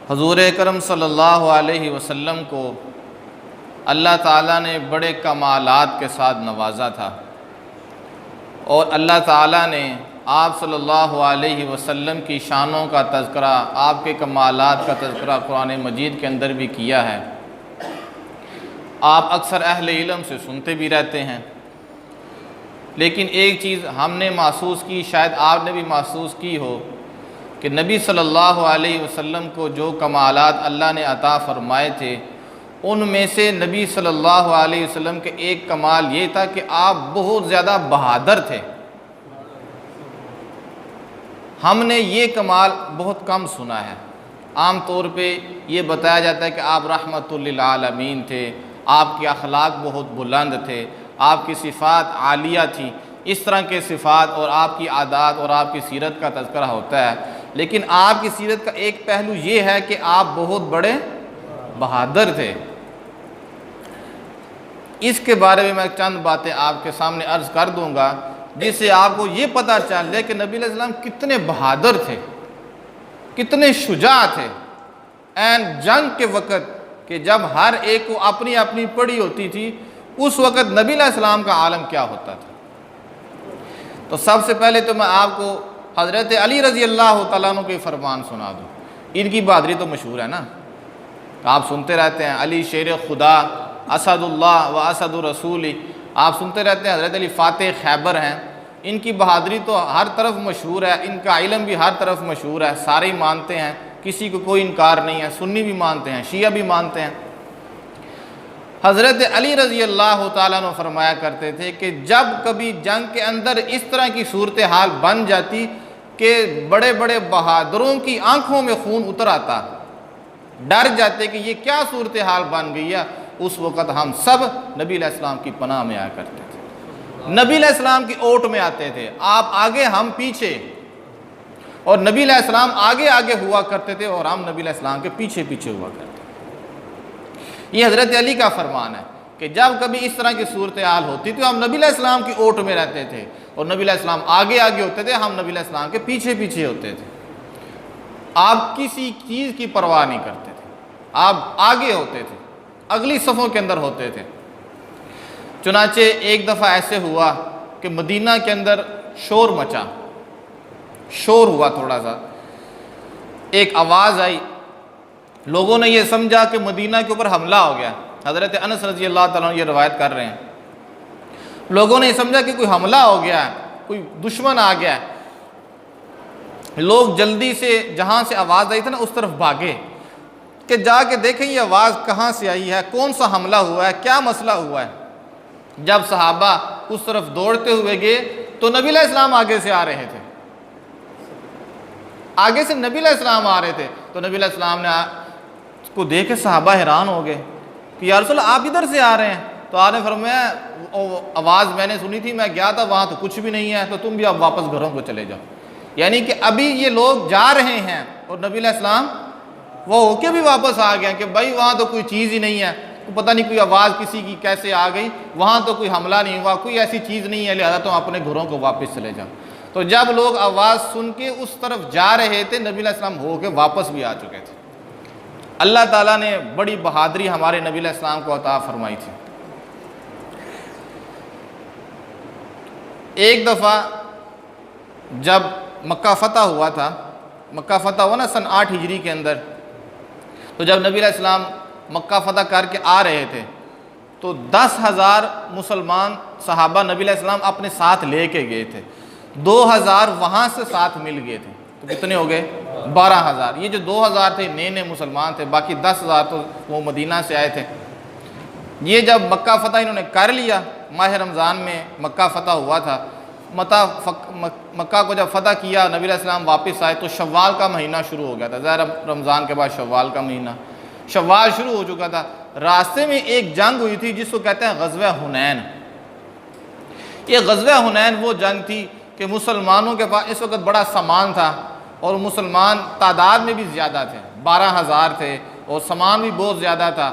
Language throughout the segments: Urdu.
حضور اکرم صلی اللہ علیہ وسلم کو اللہ تعالیٰ نے بڑے کمالات کے ساتھ نوازا تھا، اور اللہ تعالیٰ نے آپ صلی اللہ علیہ وسلم کی شانوں کا تذکرہ، آپ کے کمالات کا تذکرہ قرآن مجید کے اندر بھی کیا ہے۔ آپ اکثر اہل علم سے سنتے بھی رہتے ہیں، لیکن ایک چیز ہم نے محسوس کی، شاید آپ نے بھی محسوس کی ہو، کہ نبی صلی اللہ علیہ وسلم کو جو کمالات اللہ نے عطا فرمائے تھے، ان میں سے نبی صلی اللہ علیہ وسلم کے ایک کمال یہ تھا کہ آپ بہت زیادہ بہادر تھے۔ ہم نے یہ کمال بہت کم سنا ہے۔ عام طور پہ یہ بتایا جاتا ہے کہ آپ رحمت للعالمین تھے، آپ کے اخلاق بہت بلند تھے، آپ کی صفات عالیہ تھی، اس طرح کے صفات اور آپ کی عادات اور آپ کی سیرت کا تذکرہ ہوتا ہے۔ لیکن آپ کی سیرت کا ایک پہلو یہ ہے کہ آپ بہت بڑے بہادر تھے۔ اس کے بارے میں چند باتیں آپ کے سامنے عرض کر دوں گا، جس سے آپ کو یہ پتہ چلے کہ نبی علیہ السلام کتنے بہادر تھے، کتنے شجاع تھے۔ این جنگ کے وقت کہ جب ہر ایک کو اپنی اپنی پڑی ہوتی تھی، اس وقت نبی علیہ السلام کا عالم کیا ہوتا تھا۔ تو سب سے پہلے تو میں آپ کو حضرت علی رضی اللہ تعالیٰ عنہ کے فرمان سنا دوں۔ ان کی بہادری تو مشہور ہے نا، آپ سنتے رہتے ہیں، علی شیر خدا، اسد اللہ و اسد الرسول، آپ سنتے رہتے ہیں۔ حضرت علی فاتح خیبر ہیں، ان کی بہادری تو ہر طرف مشہور ہے، ان کا علم بھی ہر طرف مشہور ہے، سارے ہی مانتے ہیں، کسی کو کوئی انکار نہیں ہے، سنی بھی مانتے ہیں، شیعہ بھی مانتے ہیں۔ حضرت علی رضی اللہ تعالیٰ عنہ فرمایا کرتے تھے کہ جب کبھی جنگ کے اندر اس طرح کی صورتحال بن جاتی کہ بڑے بڑے بہادروں کی آنکھوں میں خون اتر آتا، ڈر جاتے کہ یہ کیا صورتحال بن گئی ہے، اس وقت ہم سب نبی علیہ السلام کی پناہ میں آیا کرتے تھے، نبی علیہ السلام کی اوٹ میں آتے تھے، آپ آگے ہم پیچھے، اور نبی علیہ السلام آگے آگے ہوا کرتے تھے اور ہم نبی علیہ السلام کے پیچھے پیچھے ہوا کرتے تھے۔ یہ حضرت علی کا فرمان ہے کہ جب کبھی اس طرح کی صورتحال ہوتی تو ہم نبی علیہ السلام کی اوٹ میں رہتے تھے، اور نبی علیہ السلام آگے آگے ہوتے تھے، ہم نبی علیہ السلام کے پیچھے پیچھے ہوتے تھے۔ آپ کسی چیز کی پرواہ نہیں کرتے تھے، آپ آگے ہوتے تھے، اگلی صفوں کے اندر ہوتے تھے۔ چنانچہ ایک دفعہ ایسے ہوا کہ مدینہ کے اندر شور مچا، شور ہوا تھوڑا سا، ایک آواز آئی، لوگوں نے یہ سمجھا کہ مدینہ کے اوپر حملہ ہو گیا۔ حضرت انس رضی اللہ تعالیٰ عنہ یہ روایت کر رہے ہیں، لوگوں نے یہ سمجھا کہ کوئی حملہ ہو گیا ہے، کوئی دشمن آ گیا ہے۔ لوگ جلدی سے جہاں سے آواز آئی تھی نا اس طرف بھاگے کہ جا کے دیکھیں یہ آواز کہاں سے آئی ہے، کون سا حملہ ہوا ہے، کیا مسئلہ ہوا ہے۔ جب صحابہ اس طرف دوڑتے ہوئے گئے تو نبی علیہ السلام آگے سے آ رہے تھے، آگے سے نبی علیہ السلام آ رہے تھے۔ تو نبی علیہ السلام نے اس کو دیکھ کے صحابہ حیران ہو گئے کہ یا رسول اللہ آپ ادھر سے آ رہے ہیں۔ تو آپ نے فرمایا آواز میں نے سنی تھی، میں گیا تھا وہاں تو کچھ بھی نہیں ہے، تو تم بھی اب واپس گھروں کو چلے جاؤ۔ یعنی کہ ابھی یہ لوگ جا رہے ہیں اور نبی علیہ السلام وہ ہو کے بھی واپس آ گئے کہ بھائی وہاں تو کوئی چیز ہی نہیں ہے، پتہ نہیں کوئی آواز کسی کی کیسے آ گئی، وہاں تو کوئی حملہ نہیں ہوا، کوئی ایسی چیز نہیں ہے، لہذا تم اپنے گھروں کو واپس چلے جاؤ۔ تو جب لوگ آواز سن کے اس طرف جا رہے تھے، نبی علیہ السلام ہو کے واپس بھی آ چکے تھے۔ اللہ تعالیٰ نے بڑی بہادری ہمارے نبی علیہ السلام کو عطا فرمائی تھی۔ ایک دفعہ جب مکہ فتح ہوا تھا، مکہ فتح ہوا نا سن 8 ہجری کے اندر، تو جب نبی علیہ السلام مکہ فتح کر کے آ رہے تھے تو 10,000 مسلمان صحابہ نبی علیہ السلام اپنے ساتھ لے کے گئے تھے، 2,000 وہاں سے ساتھ مل گئے تھے، تو کتنے ہو گئے 12,000۔ یہ جو 2,000 تھے نئے مسلمان تھے، باقی 10,000 تو وہ مدینہ سے آئے تھے۔ یہ جب مکہ فتح انہوں نے کر لیا، ماہ رمضان میں مکہ فتح ہوا تھا، مکہ کو جب فتح کیا نبی علیہ السلام واپس آئے تو شوال کا مہینہ شروع ہو گیا تھا، ظاہر رمضان کے بعد شوال کا مہینہ، شوال شروع ہو چکا تھا۔ راستے میں ایک جنگ ہوئی تھی جس کو کہتے ہیں غزوہ حنین۔ یہ غزوہ حنین وہ جنگ تھی کہ مسلمانوں کے پاس اس وقت بڑا سامان تھا، اور مسلمان تعداد میں بھی زیادہ تھے، 12,000 تھے، اور سامان بھی بہت زیادہ تھا۔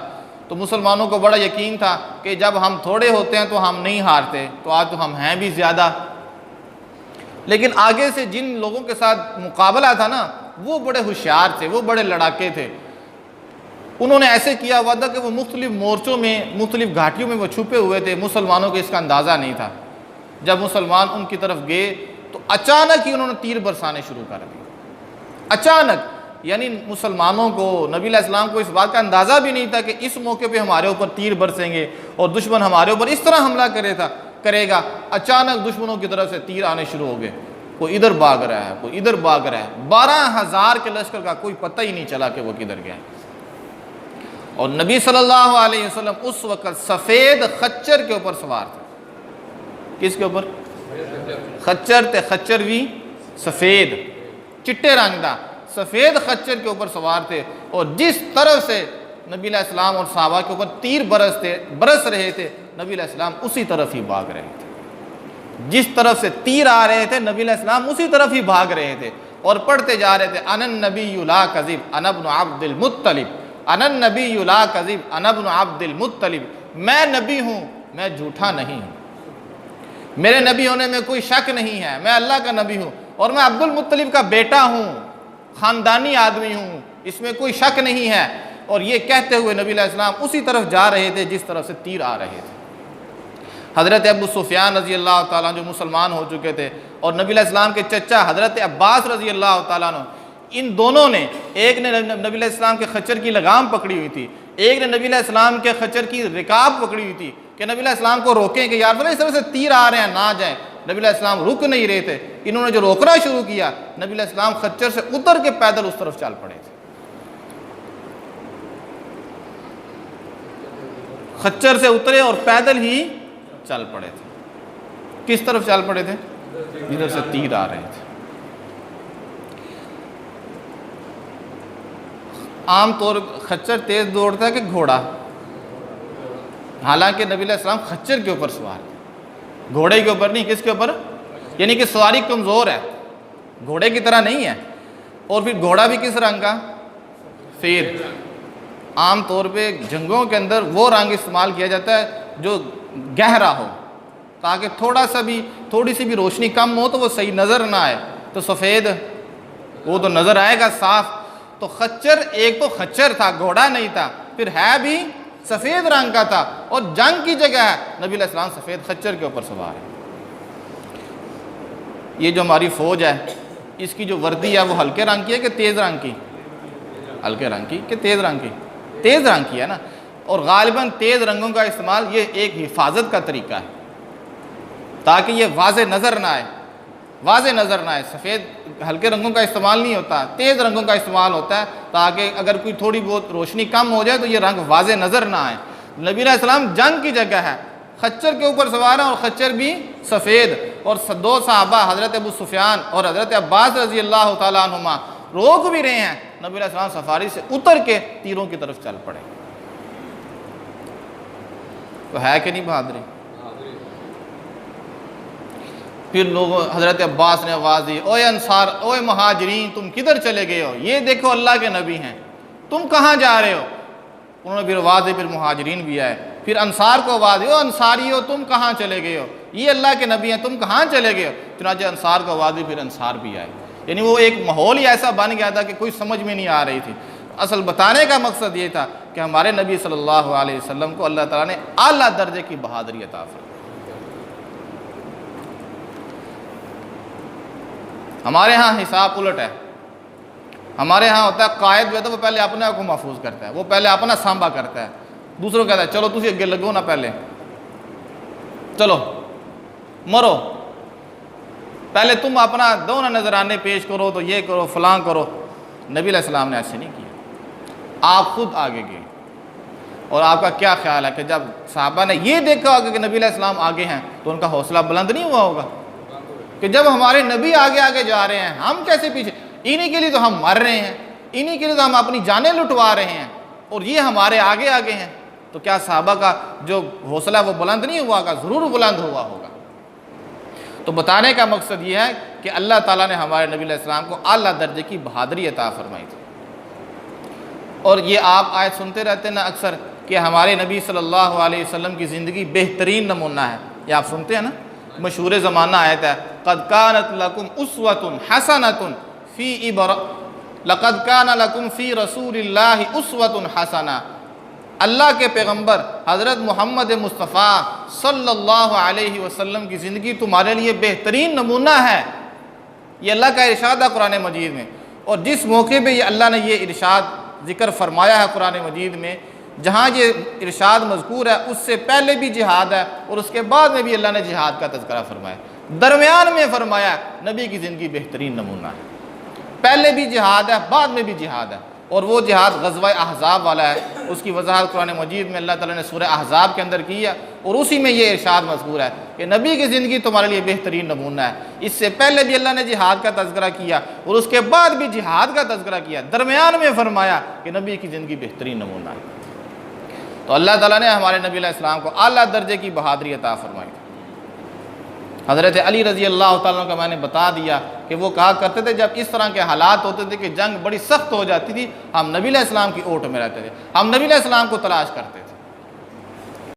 تو مسلمانوں کو بڑا یقین تھا کہ جب ہم تھوڑے ہوتے ہیں تو ہم نہیں ہارتے، تو آج تو ہم ہیں بھی زیادہ۔ لیکن آگے سے جن لوگوں کے ساتھ مقابلہ تھا نا وہ بڑے ہوشیار تھے، وہ بڑے لڑاکے تھے۔ انہوں نے ایسے کیا ہوا تھا کہ وہ مختلف مورچوں میں، مختلف گھاٹیوں میں وہ چھپے ہوئے تھے، مسلمانوں کو اس کا اندازہ نہیں تھا۔ جب مسلمان ان کی طرف گئے تو اچانک ہی انہوں نے تیر برسانے شروع کر دیے، اچانک۔ یعنی مسلمانوں کو، نبی علیہ السلام کو اس بات کا اندازہ بھی نہیں تھا کہ اس موقع پہ ہمارے اوپر تیر برسیں گے اور دشمن ہمارے اوپر اس طرح حملہ کرے گا۔ اچانک دشمنوں کی طرف سے تیر آنے شروع ہو گئے، کوئی ادھر بھاگ رہا ہے، کوئی ادھر بھاگ رہا ہے۔ 12,000 کے لشکر کا کوئی پتہ ہی نہیں چلا کہ وہ کدھر گیا۔ اور نبی صلی اللہ علیہ وسلم اس وقت سفید خچر کے اوپر سوار تھے۔ کس کے اوپر؟ خچر تھے، خچر بھی سفید، چٹے رنگ دا سفید خچر کے اوپر سوار تھے، اور جس طرف سے نبی علیہ السلام اور صحابہ کے اوپر تیر برس رہے تھے، نبی علیہ السلام اسی طرف ہی بھاگ رہے تھے۔ جس طرف سے تیر آ رہے تھے نبی علیہ السلام اسی طرف ہی بھاگ رہے تھے، اور پڑھتے جا رہے تھے انا النبی لا کذب انا ابن عبد المطلب، انا النبی لا کذب انا ابن عبد المطلب، میں نبی ہوں، میں جھوٹا نہیں ہوں، میرے نبی ہونے میں کوئی شک نہیں ہے، میں اللہ کا نبی ہوں، اور میں عبد المطلب کا بیٹا ہوں، خاندانی آدمی ہوں، اس میں کوئی شک نہیں ہے۔ اور یہ کہتے ہوئے نبی علیہ السلام اسی طرف جا رہے تھے جس طرف سے تیر آ رہے تھے۔ حضرت ابو سفیان رضی اللہ تعالیٰ جو مسلمان ہو چکے تھے، اور نبی علیہ السلام کے چچا حضرت عباس رضی اللہ تعالیٰ عنہ، ان دونوں نے، ایک نے نبی علیہ السلام کے خچر کی لگام پکڑی ہوئی تھی، ایک نے نبی علیہ السلام کے خچر کی رکاب پکڑی ہوئی تھی کہ نبی علیہ السلام کو روکیں کہ یا رسول اللہ اس طرح سے تیر آ رہے ہیں، نہ جائیں۔ نبی علیہ السلام رک نہیں رہے تھے، انہوں نے جو روکنا شروع کیا، نبی علیہ السلام خچر سے اتر کے پیدل اس طرف چل پڑے تھے، خچر سے اترے اور پیدل ہی چل پڑے تھے۔ کس طرف چل پڑے تھے؟ جدھر سے تیر آ رہے تھے۔ عام طور خچر تیز دوڑتا ہے کہ گھوڑا؟ حالانکہ نبی علیہ السلام خچر کے اوپر سوار تھے، گھوڑے کے اوپر نہیں۔ کس کے اوپر؟ یعنی کہ سواری کمزور ہے، گھوڑے کی طرح نہیں ہے۔ اور پھر گھوڑا بھی کس رنگ کا؟ سفید۔ عام طور پہ جنگوں کے اندر وہ رنگ استعمال کیا جاتا ہے جو گہرا ہو، تاکہ تھوڑی سی بھی روشنی کم ہو تو وہ صحیح نظر نہ آئے۔ تو سفید وہ تو نظر آئے گا صاف۔ تو خچر، ایک تو خچر تھا، گھوڑا نہیں تھا، پھر ہے بھی سفید رنگ کا تھا، اور جنگ کی جگہ ہے، نبی علیہ السلام سفید خچر کے اوپر سوار ہے۔ یہ جو ہماری فوج ہے، اس کی جو وردی ہے وہ ہلکے رنگ کی ہے کہ تیز رنگ کی؟ ہلکے رنگ کی کہ تیز رنگ کی؟ تیز رنگ کی ہے نا۔ اور غالباً تیز رنگوں کا استعمال یہ ایک حفاظت کا طریقہ ہے، تاکہ یہ واضح نظر نہ آئے، واضح نظر نہ آئے۔ سفید ہلکے رنگوں کا استعمال نہیں ہوتا، تیز رنگوں کا استعمال ہوتا ہے، تاکہ اگر کوئی تھوڑی بہت روشنی کم ہو جائے تو یہ رنگ واضح نظر نہ آئے۔ نبی علیہ السلام جنگ کی جگہ ہے، خچر کے اوپر سوار ہیں، اور خچر بھی سفید۔ اور دو صحابہ حضرت ابو سفیان اور حضرت عباس رضی اللہ تعالیٰ عنہما روک بھی رہے ہیں، نبی علیہ السلام سفاری سے اتر کے تیروں کی طرف چل پڑے۔ تو ہے کہ نہیں بہادری؟ پھر لوگوں، حضرت عباس نے آواز دی، اوے انصار، اوے مہاجرین، تم کدھر چلے گئے ہو؟ یہ دیکھو اللہ کے نبی ہیں، تم کہاں جا رہے ہو؟ انہوں نے پھر آواز دی، پھر مہاجرین بھی آئے، پھر انصار کو آواز دی، او انصاری ہو، تم کہاں چلے گئے ہو؟ یہ اللہ کے نبی ہیں، تم کہاں چلے گئے ہو؟ چنانچہ انصار کو آواز دی، پھر انصار بھی آئے۔ یعنی وہ ایک ماحول ہی ایسا بن گیا تھا کہ کوئی سمجھ میں نہیں آ رہی تھی۔ اصل بتانے کا مقصد یہ تھا کہ ہمارے نبی صلی اللہ علیہ وسلم کو اللہ تعالیٰ نے اعلیٰ درجے کی بہادری عطا فرمائی۔ ہمارے ہاں حساب الٹ ہے، ہمارے ہاں ہوتا ہے قائد جو ہے تو وہ پہلے اپنے آپ کو محفوظ کرتا ہے، وہ پہلے اپنا سانبا کرتا ہے، دوسروں کو کہتا ہے چلو تسی اگے لگو نا، پہلے چلو مرو، پہلے تم اپنا دو نا نذرانے پیش کرو، تو یہ کرو، فلاں کرو۔ نبی علیہ السلام نے ایسے نہیں کیا، آپ خود آگے گئے۔ اور آپ کا کیا خیال ہے کہ جب صحابہ نے یہ دیکھا ہوگا کہ نبی علیہ السلام آگے ہیں تو ان کا حوصلہ بلند نہیں ہوا ہوگا کہ جب ہمارے نبی آگے آگے جا رہے ہیں ہم کیسے پیچھے؟ انہی کے لیے تو ہم مر رہے ہیں، انہی کے لیے تو ہم اپنی جانیں لٹوا رہے ہیں، اور یہ ہمارے آگے آگے ہیں۔ تو کیا صحابہ کا جو حوصلہ وہ بلند نہیں ہوا ہوگا؟ ضرور بلند ہوا ہوگا۔ تو بتانے کا مقصد یہ ہے کہ اللہ تعالیٰ نے ہمارے نبی علیہ السلام کو اعلیٰ درجے کی بہادری عطا فرمائی تھی۔ اور یہ آپ آیت سنتے رہتے ہیں نا اکثر کہ ہمارے نبی صلی اللہ علیہ وسلم کی زندگی بہترین نمونہ ہے، یہ آپ سنتے ہیں نا، مشہور زمانہ آیت ہے، قد کانت لکم اسوۃ حسنۃ فی لقد کان لکم فی رسول اللہ اسوۃ حسنہ، اللہ کے پیغمبر حضرت محمد مصطفیٰ صلی اللہ علیہ وسلم کی زندگی تمہارے لیے بہترین نمونہ ہے۔ یہ اللہ کا ارشاد ہے قرآن مجید میں، اور جس موقع پہ یہ اللہ نے یہ ارشاد ذکر فرمایا ہے قرآن مجید میں، جہاں یہ ارشاد مذکور ہے اس سے پہلے بھی جہاد ہے اور اس کے بعد میں بھی اللہ نے جہاد کا تذکرہ فرمایا، درمیان میں فرمایا نبی کی زندگی بہترین نمونہ ہے۔ پہلے بھی جہاد ہے، بعد میں بھی جہاد ہے، اور وہ جہاد غزوہ احزاب والا ہے۔ اس کی وضاحت قرآن مجید میں اللہ تعالیٰ نے سورہ احزاب کے اندر کی ہے، اور اسی میں یہ ارشاد مذکور ہے کہ نبی کی زندگی تمہارے لیے بہترین نمونہ ہے۔ اس سے پہلے بھی اللہ نے جہاد کا تذکرہ کیا اور اس کے بعد بھی جہاد کا تذکرہ کیا، درمیان میں فرمایا کہ نبی کی زندگی بہترین نمونہ ہے۔ تو اللہ تعالیٰ نے ہمارے نبی علیہ السلام کو اعلیٰ درجے کی بہادری عطا فرمائی۔ حضرت علی رضی اللہ تعالیٰ عنہ کا میں نے بتا دیا کہ وہ کہا کرتے تھے جب اس طرح کے حالات ہوتے تھے کہ جنگ بڑی سخت ہو جاتی تھی، ہم نبی علیہ السلام کی اوٹ میں رہتے تھے، ہم نبی علیہ السلام کو تلاش کرتے تھے۔